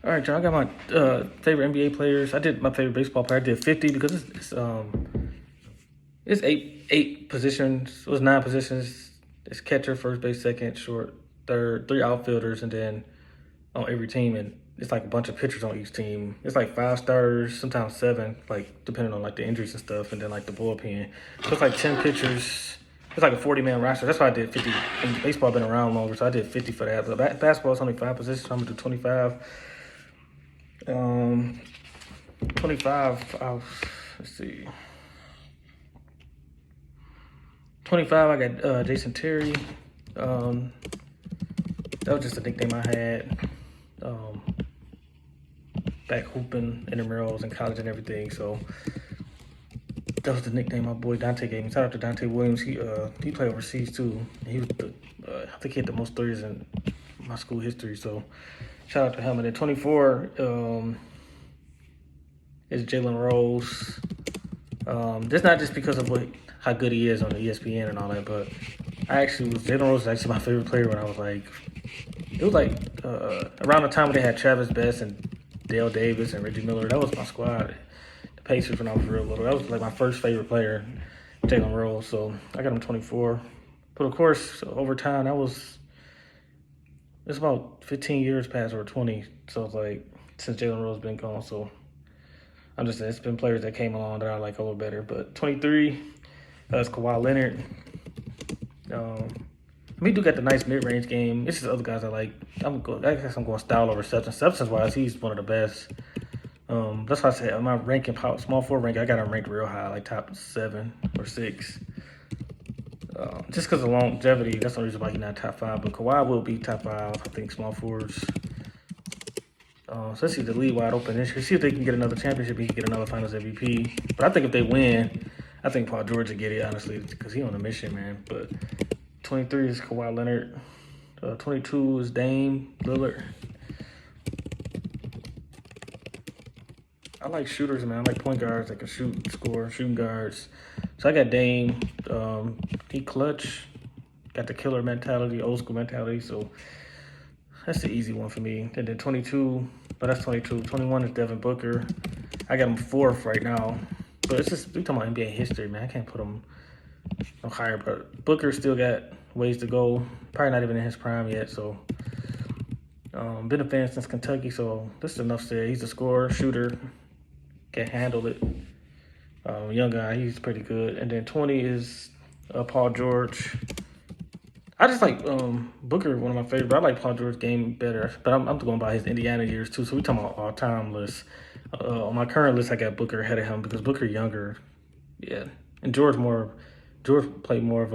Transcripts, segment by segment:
All right, John. I got my favorite NBA players. I did my favorite baseball player. I did 50 because it's eight positions. It was 9 positions. It's catcher, first base, second, short, third, 3 outfielders, and then on every team, and it's like a bunch of pitchers on each team. It's like 5 starters, sometimes 7, like depending on like the injuries and stuff, and then like the bullpen. So it's like 10 pitchers. It's like a 40-man roster. That's why I did 50. And baseball been around longer, so I did 50 for that. But basketball is only 5 positions, so I'm gonna do 25. 25. Let's see. 25. I got Jason Terry. That was just a nickname I had. Back hooping intramurals in college and everything. So that was the nickname my boy Dante gave me. Shout out to Dante Williams. He played overseas too. He was I think he had the most threes in my school history. So shout out to him. And then 24 is Jaylen Rose. That's not just because of how good he is on the ESPN and all that, but Jaylen Rose was actually my favorite player when I was like, it was like around the time when they had Travis Best and Dale Davis and Reggie Miller. That was my squad. The Pacers when I was real little. That was like my first favorite player, Jaylen Rose. So I got him 24. But of course, over time, it's about 15 years past or 20. So it's like since Jaylen Rose been gone. So I'm just saying it's been players that came along that I like a little better. But 23, that's Kawhi Leonard. We do got the nice mid-range game. It's just other guys I like. I guess I'm going style over substance. Substance-wise, he's one of the best. That's why I say my ranking, small forward ranking, I got him ranked real high, like top 7 or 6. Just because of longevity, that's the reason why he's not top 5. But Kawhi will be top 5, I think, small forwards. So let's see the league wide open this year. See if they can get another championship. He can get another Finals MVP. But I think if they win, I think Paul George will get it, honestly, because he's on a mission, man. But 23 is Kawhi Leonard. 22 is Dame Lillard. I like shooters, man. I like point guards that can shoot, score, shooting guards. So I got Dame. He clutch. Got the killer mentality, old school mentality. So that's the easy one for me. And then 22, but that's 22. 21 is Devin Booker. I got him 4th right now. But it's just, we talking about NBA history, man. I can't put him no higher. But Booker still got ways to go. Probably not even in his prime yet. So been a fan since Kentucky. So this is enough said. He's a scorer, shooter, can handle it. Young guy, he's pretty good. And then 20 is Paul George. I just like Booker, one of my favorites. I like Paul George's game better, but I'm going by his Indiana years too. So we talking about all-time list. On my current list, I got Booker ahead of him because Booker younger, yeah, and George played more of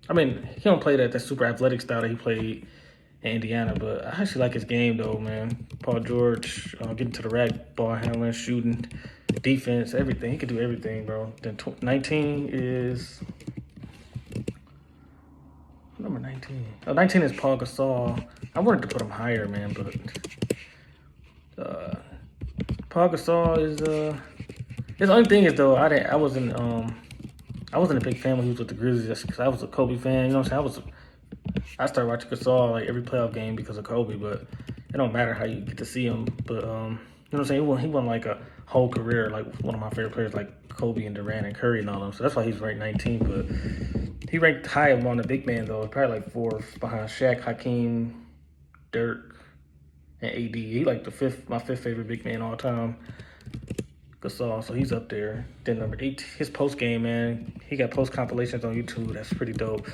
I mean, he don't play that super athletic style that he played in Indiana, but I actually like his game though, man. Paul George, getting to the rack, ball handling, shooting, defense, everything. He could do everything, bro. Then 19 is number 19. Oh, 19 is Paul Gasol. I wanted to put him higher, man, but Paul Gasol is his only thing is though I wasn't a big fan when he was with the Grizzlies just because I was a Kobe fan. You know what I'm saying? I started watching Gasol like every playoff game because of Kobe, but it don't matter how you get to see him. But you know what I'm saying? He won like a whole career like one of my favorite players like Kobe and Durant and Curry and all them. So that's why he's ranked 19. But he ranked high among the big man though, probably like 4th behind Shaq, Hakeem, Dirk, and AD. He like my 5th favorite big man all time. Gasol, so he's up there. Then number 8, his post game, man. He got post compilations on YouTube. That's pretty dope.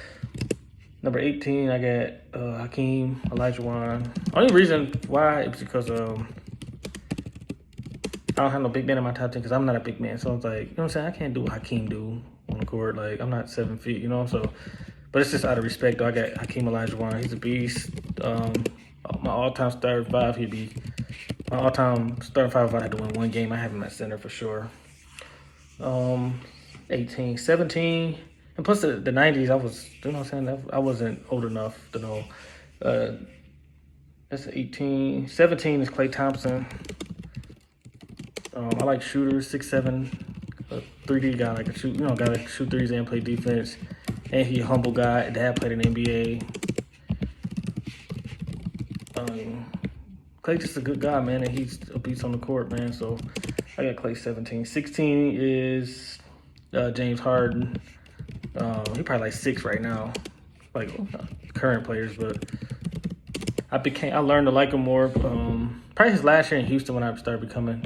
Number 18, I got Hakeem Olajuwon. Only reason why is because I don't have no big man in my top 10 because I'm not a big man. So it's like, you know what I'm saying? I can't do what Hakeem do on the court. Like, I'm not 7 feet, you know? So, but it's just out of respect, though. I got Hakeem Olajuwon. He's a beast. My all-time starting 5, he'd be my all-time starting 5 if I had to win one game. I have him at center for sure. 18, 17. And plus the 90s, you know what I'm saying? I wasn't old enough to know. That's 18. 17 is Klay Thompson. I like shooters, 6'7", 3D guy, like guy that shoot threes and play defense. And he a humble guy. Dad played in the NBA. Clay's just a good guy, man, and he's a beast on the court, man. So I got Clay 17. 16 is James Harden. He probably like 6 right now, like current players. But I learned to like him more. Probably his last year in Houston when I started becoming.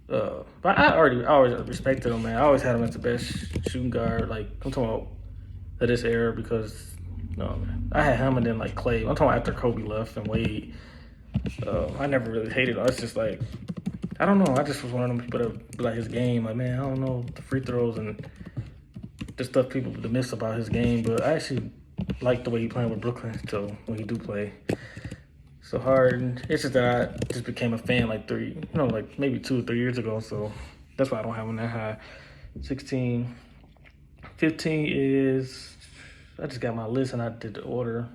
But I always respected him, man. I always had him as the best shooting guard. Like I'm talking about of this era because I had him and then like Clay. I'm talking about after Kobe left and Wade. I never really hated him. It's just like I don't know. I just was one of them people that like his game. Like man, I don't know the free throws and the stuff people miss about his game. But I actually like the way he playing with Brooklyn. So when he do play. So Harden, it's just that I just became a fan like maybe 2 or 3 years ago. So that's why I don't have him that high. 16. 15 is, I just got my list and I did the order.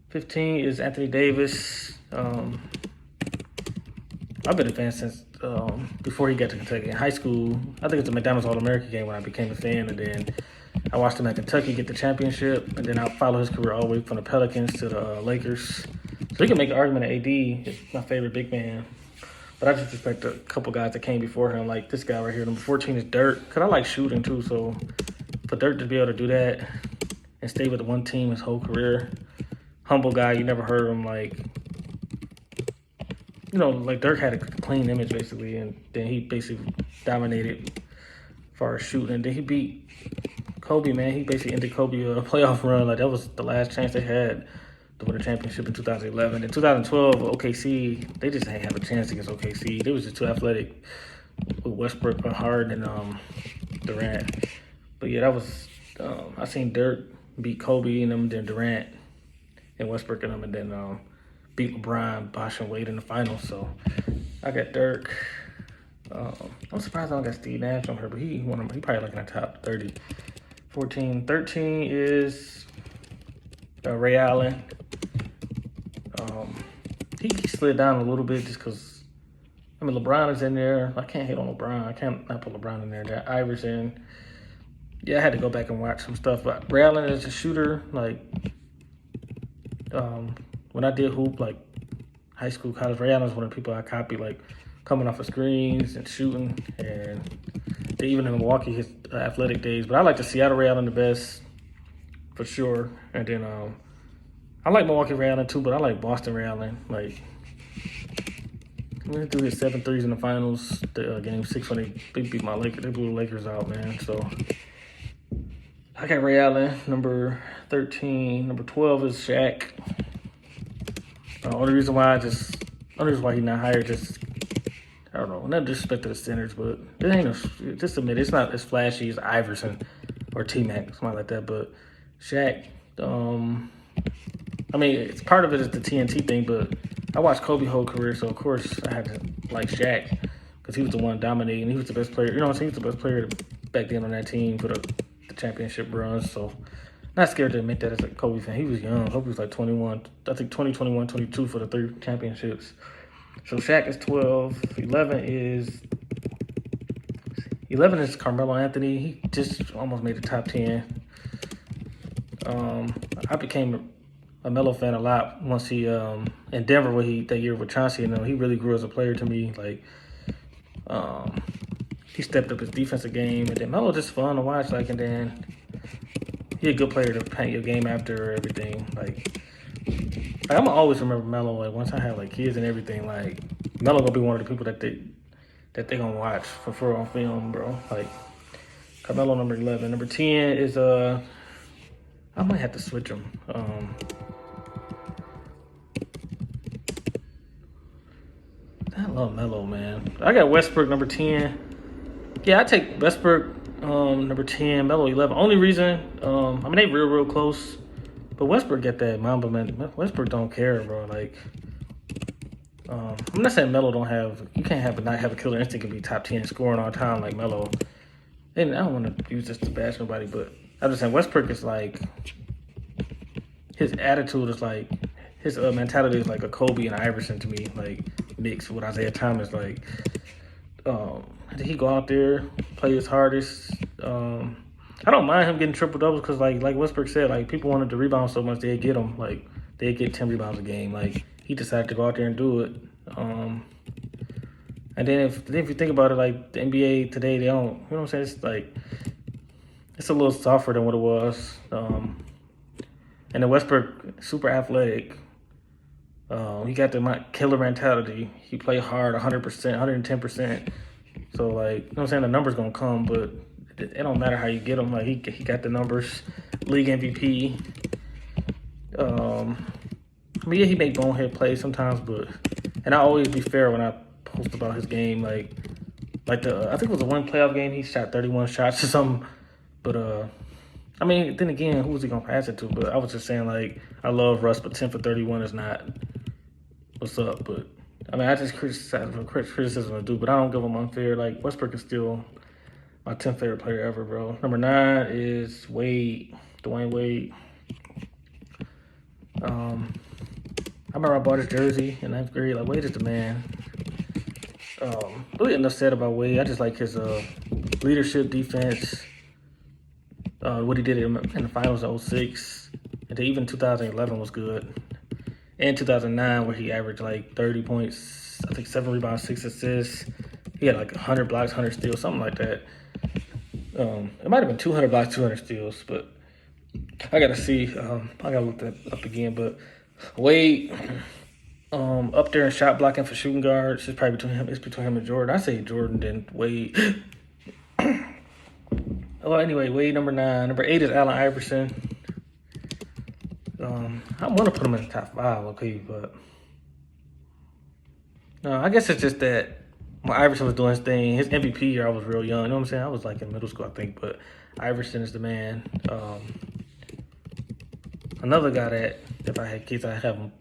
15 is Anthony Davis. I've been a fan since before he got to Kentucky. In high school, I think it's the McDonald's All-American game when I became a fan. And then I watched him at Kentucky get the championship. And then I followed his career all the way from the Pelicans to the Lakers. So you can make an argument that AD is my favorite big man. But I just respect a couple guys that came before him, like this guy right here. Number 14 is Dirk, because I like shooting too. So for Dirk to be able to do that and stay with the one team his whole career, humble guy, you never heard him like Dirk had a clean image basically, and then he basically dominated as far as shooting. And then he beat Kobe, man. He basically ended Kobe a playoff run. Like that was the last chance they had to win a championship in 2011. In 2012, OKC, they just didn't have a chance against OKC. They was just too athletic with Westbrook, Harden, and Durant. But yeah, that was I seen Dirk beat Kobe and them, then Durant and Westbrook and them, and then beat LeBron, Bosh, and Wade in the finals. So I got Dirk. I'm surprised I don't got Steve Nash on her, but he probably like in the top 30. 13 is Ray Allen. He slid down a little bit just because, LeBron is in there. I can't hate on LeBron. I can't not put LeBron in there. That Iverson. Yeah, I had to go back and watch some stuff. But Ray Allen is a shooter. Like, when I did hoop, like high school, college, Ray Allen was one of the people I copied, like coming off of screens and shooting. And even in Milwaukee, his athletic days. But I like the Seattle Ray Allen the best, for sure. And then I like Milwaukee Ray Allen too, but I like Boston Ray Allen. Like, I'm gonna do his 7 threes in the finals, game 6 when they beat my Lakers. They blew the Lakers out, man. So I got Ray Allen, number 13. Number 12 is Shaq. Only reason why he's not higher, just I don't know, not disrespect to the centers, but it ain't just admit it's not as flashy as Iverson or T-Mac, something like that. But Shaq, it's part of it is the TNT thing, but I watched Kobe's whole career, so of course I had to like Shaq because he was the one dominating. He was the best player. You know what I'm saying? He was the best player back then on that team for the championship runs. So not scared to admit that as a Kobe fan. He was young. Kobe was like 21. I think 20, 21, 22 for the 3 championships. So Shaq is 12. 11 is Carmelo Anthony. He just almost made the top 10. I became a Melo fan a lot once he in Denver that year with Chauncey, and he really grew as a player to me. Like he stepped up his defensive game, and then Melo just fun to watch. Like, and then he a good player to paint your game after everything. Like I'm gonna always remember Melo. Like once I have like kids and everything, like Melo gonna be one of the people that they gonna watch for on film, bro. Like Carmelo number 11. Number 10 is I might have to switch them. I love Melo, man. I got Westbrook number 10. Yeah, I take Westbrook number 10, Melo 11. Only reason, they real close. But Westbrook get that Mamba, man. Westbrook don't care, bro. Like, I'm not saying Melo you can't not have a killer instinct and be top 10 scoring all time like Melo. And I don't want to use this to bash nobody, but I'm just saying Westbrook is like, his attitude is like, his mentality is like a Kobe and Iverson to me, like mixed with Isaiah Thomas. Like, he go out there, play his hardest. I don't mind him getting triple doubles because, like Westbrook said, like people wanted to rebound so much they'd get him. Like they'd get 10 rebounds a game. Like he decided to go out there and do it. And then if you think about it, like the NBA today, they don't, you know what I'm saying? It's like, it's a little softer than what it was. And then Westbrook, super athletic. He got the killer mentality. He played hard 100%, 110%. So, like, you know what I'm saying? The numbers going to come, but it don't matter how you get them. Like, he got the numbers. League MVP. I mean, yeah, he make bonehead plays sometimes, but... And I always be fair when I post about his game. Like I think it was the one playoff game, he shot 31 shots or something. But, I mean, then again, who was he going to pass it to? But I was just saying, like, I love Russ, but 10 for 31 is not what's up. But, I mean, I just criticism to do, but I don't give him unfair. Like, Westbrook is still my 10th favorite player ever, bro. Number 9 is Wade, Dwayne Wade. I remember I bought his jersey in 9th grade. Like, Wade is the man. Really enough said about Wade. I just like his leadership, defense, what he did in the finals of 06. And then even 2011 was good. And 2009 where he averaged like 30 points, I think 7 rebounds, 6 assists. He had like 100 blocks, 100 steals, something like that. It might have been 200 blocks, 200 steals, but I got to see. I got to look that up again. But Wade, up there in shot blocking for shooting guards, it's probably between him and Jordan. I say Jordan then Wade. Well, anyway, Wade number 9. Number 8 is Allen Iverson. I want to put him in the top 5, okay, but no, I guess it's just that when Iverson was doing his thing, his MVP year, I was real young. You know what I'm saying? I was like in middle school, I think, but Iverson is the man. Another guy that if I had kids, I'd have him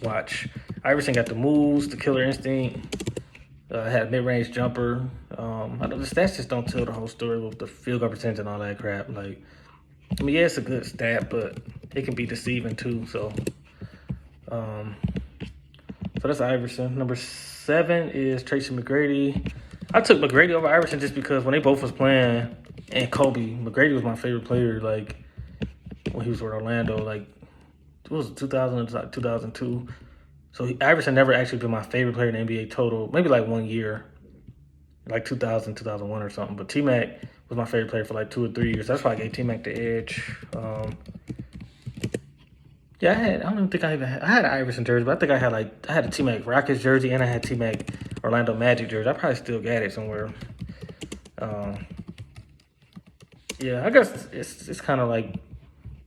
watch. Iverson got the moves, the killer instinct, had a mid-range jumper. I know the stats just don't tell the whole story with the field goal percentage and all that crap. Like, I mean, yeah, it's a good stat, but it can be deceiving too. So that's Iverson. Number 7 is Tracy McGrady. I took McGrady over Iverson just because when they both was playing, and Kobe, McGrady was my favorite player. Like when he was with Orlando, like it was 2000 to 2002. So Iverson never actually been my favorite player in the NBA total. Maybe like 1 year, like 2000, 2001 or something. But T-Mac was my favorite player for like 2 or 3 years. That's why I gave T-Mac the edge. Yeah, I don't even think I had an Iverson jersey, but I think I had a T-Mac Rockets jersey and I had T-Mac Orlando Magic jersey. I probably still got it somewhere. Yeah, I guess it's kind of like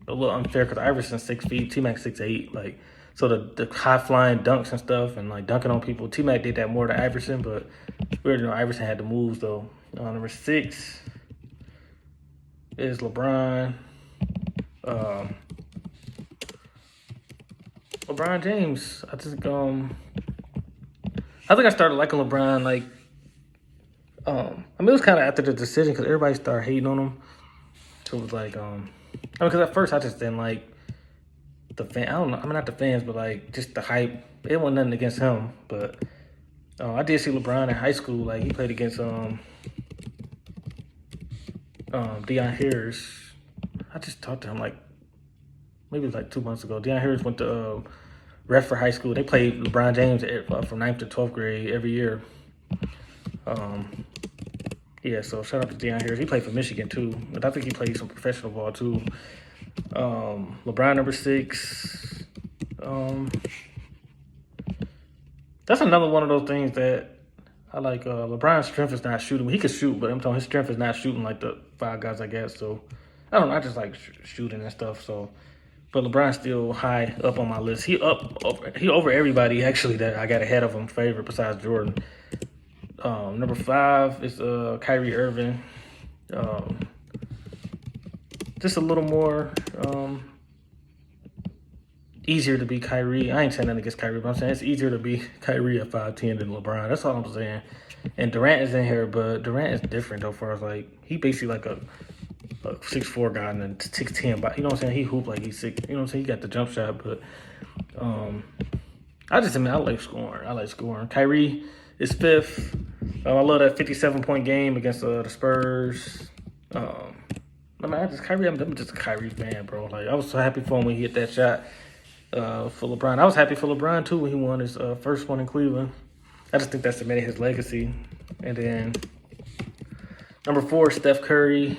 a little unfair because Iverson's 6 feet, T-Mac 6'8". Like, so the high flying dunks and stuff and like dunking on people, T-Mac did that more than Iverson, but we already know Iverson had the moves though. Number 6 is LeBron. LeBron James. I think I started liking LeBron like I mean it was kind of after the decision because everybody started hating on him. So it was like I mean because at first I just didn't like the fan. I don't know. I mean not the fans, but like just the hype. It wasn't nothing against him, but I did see LeBron in high school. Like he played against Deion Harris. I just talked to him like maybe it was like 2 months ago. Deion Harris went to ref for high school. They played LeBron James from 9th to 12th grade every year. Yeah, so shout out to Deion Harris. He played for Michigan too, but I think he played some professional ball too. LeBron number 6. That's another one of those things that I like. LeBron's strength is not shooting. He can shoot, but I'm telling his strength is not shooting like the 5 guys, I guess. So I don't know. I just like shooting and stuff. So, but LeBron's still high up on my list. He over everybody actually that I got ahead of him favorite besides Jordan. Number 5 is Kyrie Irving. Just a little more easier to be Kyrie. I ain't saying nothing against Kyrie, but I'm saying it's easier to be Kyrie at 5'10" than LeBron. That's all I'm saying. And Durant is in here, but Durant is different though. Far as like he basically like a 6'4" guy and then 6'10", but you know what I'm saying? He hoop like he's 6. You know what I'm saying? He got the jump shot, but I like scoring. Kyrie is 5th. I love that 57-point game against the Spurs. I'm just a Kyrie fan, bro. Like I was so happy for him when he hit that shot. for LeBron. I was happy for LeBron too when he won his first one in Cleveland. I just think that cemented his legacy. And then number 4, Steph Curry.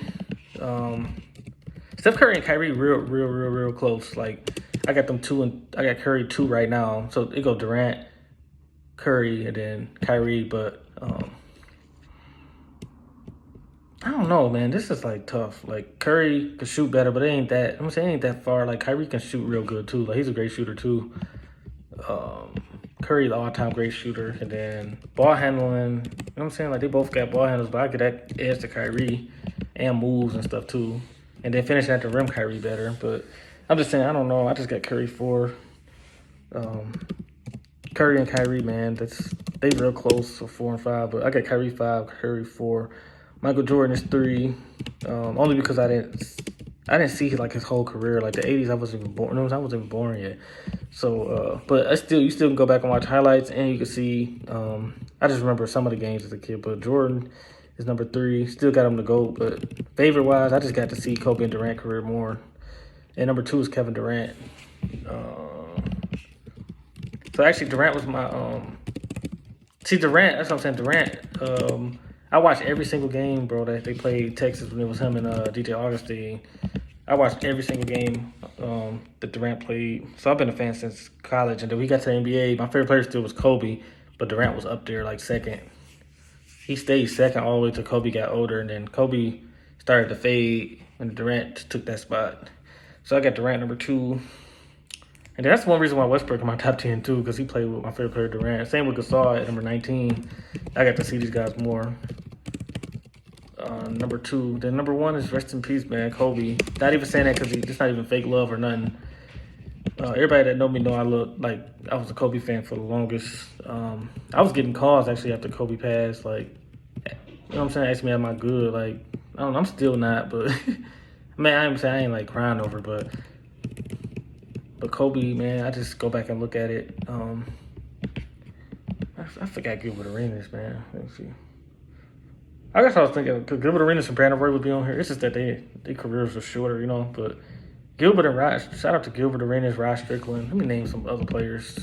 Steph Curry and Kyrie real close. Like I got them 2 and I got Curry 2 right now. So it go Durant, Curry, and then Kyrie. But I don't know, man. This is like tough. Like Curry can shoot better, but it ain't that. I'm gonna say it ain't that far. Like Kyrie can shoot real good too. Like he's a great shooter too. Curry, the all-time great shooter, and then ball handling. You know what I'm saying? Like they both got ball handles, but I get that edge to Kyrie and moves and stuff too. And then finishing at the rim, Kyrie better. But I'm just saying, I don't know. I just got Curry 4. Curry and Kyrie, man, they real close for 4 and 5. But I got Kyrie 5, Curry 4. Michael Jordan is 3. Only because I didn't see like his whole career. Like the 80s, I wasn't even born. I wasn't even born yet. So, but you still can go back and watch highlights, and you can see. I just remember some of the games as a kid. But Jordan is number 3. Still got him to go. But favorite wise, I just got to see Kobe and Durant career more. And number 2 is Kevin Durant. So actually, Durant was my Durant. That's what I'm saying. Durant. I watched every single game, bro, that they played Texas when it was him and DJ Augustine. I watched every single game that Durant played. So I've been a fan since college. And then we got to the NBA. My favorite player still was Kobe, but Durant was up there like second. He stayed second all the way till Kobe got older, and then Kobe started to fade, and Durant took that spot. So I got Durant number 2. And that's one reason why Westbrook in my top 10 too, because he played with my favorite player, Durant. Same with Gasol at number 19. I got to see these guys more. Number 2. Then number 1 is rest in peace, man, Kobe. Not even saying that because it's not even fake love or nothing. Everybody that know me know I was a Kobe fan for the longest. I was getting calls actually after Kobe passed, like, you know what I'm saying, asking me am I good. Like, I don't know, I'm still not, but man, I ain't like crying over, but Kobe, man, I just go back and look at it. I forgot Gilbert Arenas, man. Let's see. I guess I was thinking because Gilbert Arenas and Brandon Roy would be on here. It's just that their careers are shorter, you know. But Gilbert and Rod, shout out to Gilbert Arenas, Rod Strickland. Let me name some other players.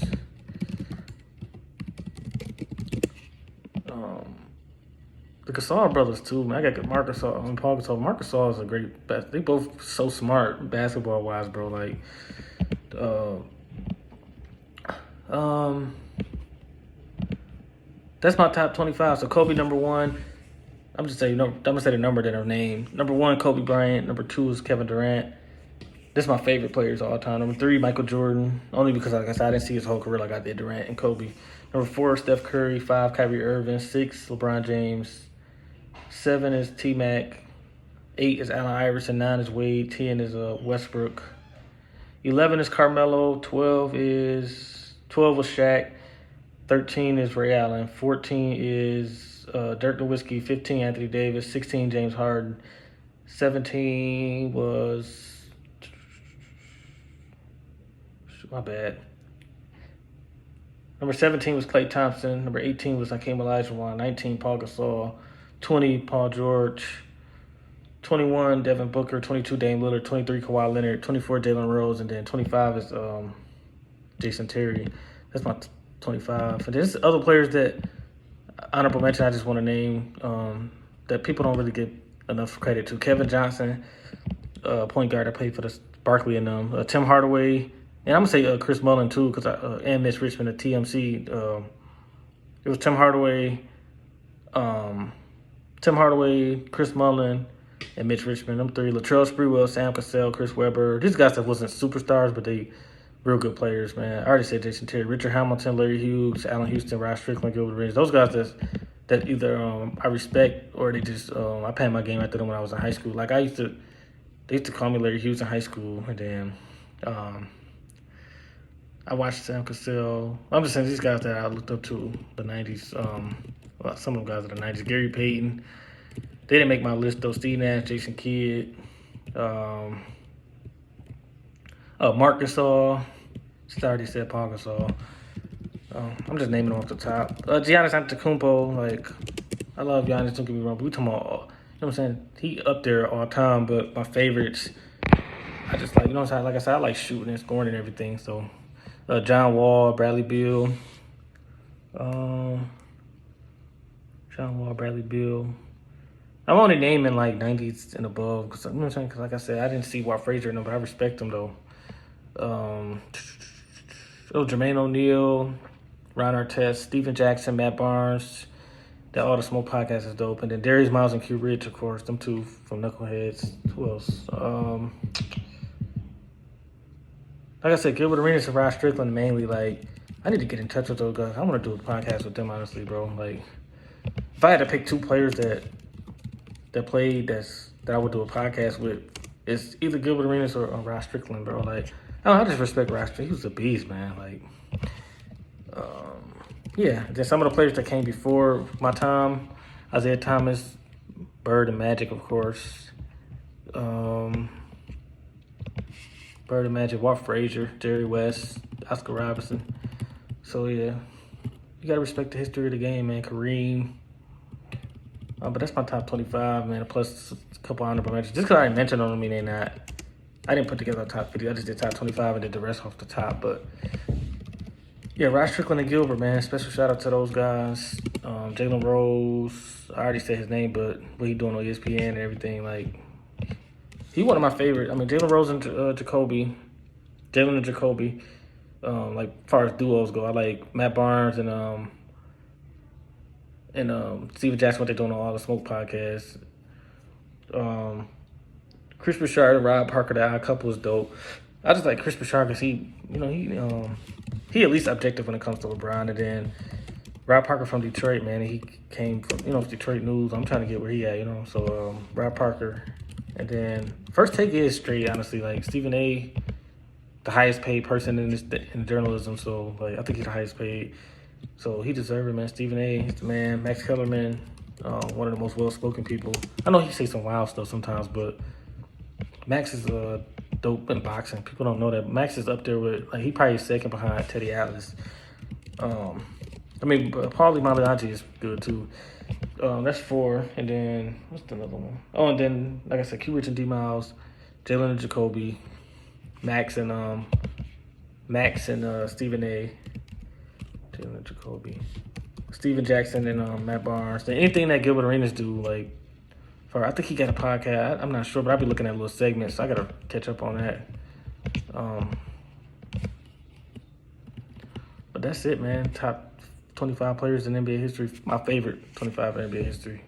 The Gasol brothers too, man. I got Marc Gasol and Paul Gasol. Marc Gasol is a great. They both so smart basketball wise, bro. Like, that's my top 25. So Kobe number 1. I'm just saying, I'm gonna say the number that are named. Number 1, Kobe Bryant. Number 2 is Kevin Durant. This is my favorite players all time. Number 3, Michael Jordan. Only because, like I said, I didn't see his whole career like I did Durant and Kobe. Number 4, Steph Curry. 5, Kyrie Irving. 6, LeBron James. 7 is T-Mac. 8 is Allen Iverson. 9 is Wade. 10 is Westbrook. 11 is Carmelo. 12 was Shaq. 13 is Ray Allen. 14 is Dirk Nowitzki. 15 Anthony Davis. 16 James Harden. 17 was my bad. Number 17 was Klay Thompson. Number 18 was Hakeem Olajuwon. 19 Paul Gasol. 20 Paul George. 21 Devin Booker. 22 Dame Lillard. 23 Kawhi Leonard. 24 Jaylen Rose, and then 25 is Jason Terry. That's my 25. And there's other players that honorable mention I just want to name that people don't really get enough credit to. Kevin Johnson, point guard that played for the Barkley and them. Tim Hardaway, and I'm gonna say Chris Mullin too, because and Mitch Richmond at TMC. It was Tim Hardaway, Chris Mullin, and Mitch Richmond. Them 3. Latrell Sprewell, Sam Cassell, Chris Webber. These guys that wasn't superstars, but they real good players, man. I already said Jason Terry, Richard Hamilton, Larry Hughes, Allen Houston, Rod Strickland, Gilbert Arenas. Those guys that either I respect or they just I played my game after them when I was in high school. Like they used to call me Larry Hughes in high school, and then I watched Sam Cassell. I'm just saying these guys that I looked up to the 90s. Some of them guys of the 90s. Gary Payton. They didn't make my list though. Steve Nash, Jason Kidd, Marc Gasol. Just already said Paul Gasol. I'm just naming them off the top. Giannis Antetokounmpo, like, I love Giannis, don't get me wrong, but we talking about, you know what I'm saying? He up there all time, but my favorites, I just like, like I said, I like shooting and scoring and everything. So, John Wall, Bradley Beal, um, John Wall, Bradley Beal. I'm only naming like 90s and above because Because like I said, I didn't see Walt Frazier in them, but I respect him though. Jermaine O'Neal, Ron Artest, Stephen Jackson, Matt Barnes. That All the Smoke podcast is dope. And then Darius Miles and Q Rich, of course. Them two from Knuckleheads. Who else? Like I said, Gilbert Arenas and Rod Strickland mainly. Like, I need to get in touch with those guys. I want to do a podcast with them, honestly, bro. Like, if I had to pick two players that played that I would do a podcast with, it's either Gilbert Arenas or Rod Strickland, bro. Like, I just respect Rod Strickland. He was a beast, man. Like, yeah. Then some of the players that came before my time, Isaiah Thomas, Bird and Magic, of course. Bird and Magic, Walt Frazier, Jerry West, Oscar Robertson. So, yeah. You got to respect the history of the game, man. Kareem. But that's my top 25, man. Plus a couple honorable mentions. Just because I didn't mention them, I mean they're not. I didn't put together a top 50. I just did top 25 and did the rest off the top. But yeah, Rod Strickland and Gilbert, man. Special shout out to those guys. Jaylen Rose. I already said his name, but what he doing on ESPN and everything, like, he one of my favorite. I mean, Jalen Rose and Jacoby. Jalen and Jacoby. Like, as far as duos go, I like Matt Barnes and Stephen Jackson, what they're doing on All the Smoke podcast. Chris Bouchard and Rob Parker, the odd couple is dope. I just like Chris Bouchard because he at least objective when it comes to LeBron. And then Rob Parker from Detroit, man. He came from, Detroit News. I'm trying to get where he at, So Rob Parker. And then First Take is straight, honestly. Like, Stephen A., the highest paid person in journalism. So, like, I think he's the highest paid. So he deserves it, man. Stephen A., he's the man. Max Kellerman, one of the most well-spoken people. I know he says some wild stuff sometimes, but Max is dope in boxing. People don't know that. Max is up there with, like, he probably second behind Teddy Atlas. Paulie Malignaggi is good, too. That's 4. And then, what's the other one? Oh, and then, like I said, Q Rich and D Miles, Jalen and Jacoby, Max and Stephen A., Jalen Jacoby, Stephen Jackson, and Matt Barnes. Anything that Gilbert Arenas do, like, I think he got a podcast. I'm not sure, but I'll be looking at little segments, so I gotta catch up on that. But that's it, man. Top 25 players in NBA history. My favorite 25 in NBA history.